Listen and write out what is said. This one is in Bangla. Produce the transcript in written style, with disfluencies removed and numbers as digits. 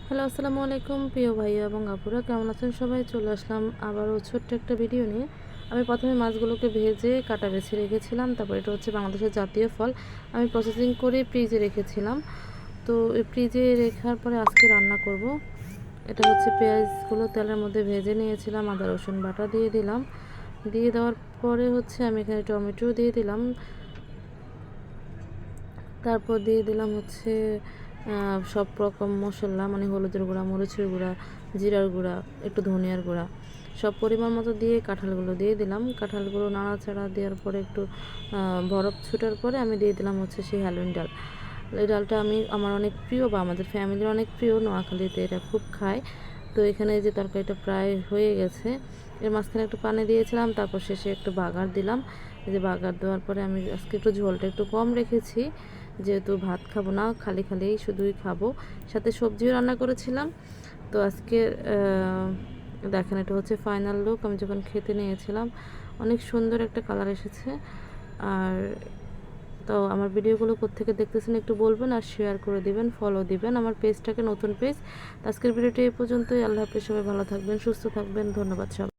হ্যালো, আসসালামু আলাইকুম প্রিয় ভাইয়া এবং আপুরা, কেমন আছেন সবাই? চলে আসলাম আবারও ছোট্ট একটা ভিডিও নিয়ে। আমি প্রথমে মাছগুলোকে ভেজে কাটা বেছে রেখেছিলাম। তারপর এটা হচ্ছে বাংলাদেশের জাতীয় ফল। আমি প্রসেসিং করে ফ্রিজে রেখেছিলাম। তো এই ফ্রিজে রেখার পরে আজকে রান্না করব। এটা হচ্ছে পেঁয়াজগুলো তেলের মধ্যে ভেজে নিয়েছিলাম, আদা রসুন বাটা দিয়ে দিলাম। দিয়ে দেওয়ার পরে হচ্ছে আমি এখানে টমেটো দিয়ে দিলাম। তারপর দিয়ে দিলাম হচ্ছে সব রকম মশলা, মানে হলুদের গুঁড়া, মরিচের গুঁড়া, জিরার গুঁড়া, একটু ধনিয়ার গুঁড়া, সব পরিমাণ মতো দিয়ে কাঁঠালগুলো দিয়ে দিলাম। কাঁঠালগুলো নাড়াচাড়া দেওয়ার পরে একটু বরফ ছুটার পরে আমি দিয়ে দিলাম হচ্ছে সেই হ্যালোইন ডাল। এই ডালটা আমার অনেক প্রিয়, বা আমাদের ফ্যামিলির অনেক প্রিয়, নোয়াখালীতে এটা খুব খায়। তো এখানে যে তরকারিটা প্রায় হয়ে গেছে, এর মাঝখানে একটু পানি দিয়েছিলাম, তারপর শেষে একটু বাগার দিলাম। এই যে বাগার দেওয়ার পরে আমি আজকে একটু ঝোলটা একটু কম রেখেছি, যেহেতু ভাত খাবো না, খালি খালি শুধুই খাবো, সাথে সবজিও রান্না করেছিলাম। তো আজকে দেখেন, এটা হচ্ছে ফাইনাল লুক। আমি যখন খেতে নিয়েছিলাম অনেক সুন্দর একটা কালার এসেছে। আর তো আমার ভিডিওগুলো কোত্থেকে দেখতেছেন একটু বলবেন, আর শেয়ার করে দিবেন, ফলো দিবেন আমার পেজটাকে, নতুন পেজ। আজকের ভিডিওটি এই পর্যন্তই। আল্লাহ হাফেজ, সবাই ভালো থাকবেন, সুস্থ থাকবেন, ধন্যবাদ সবাই।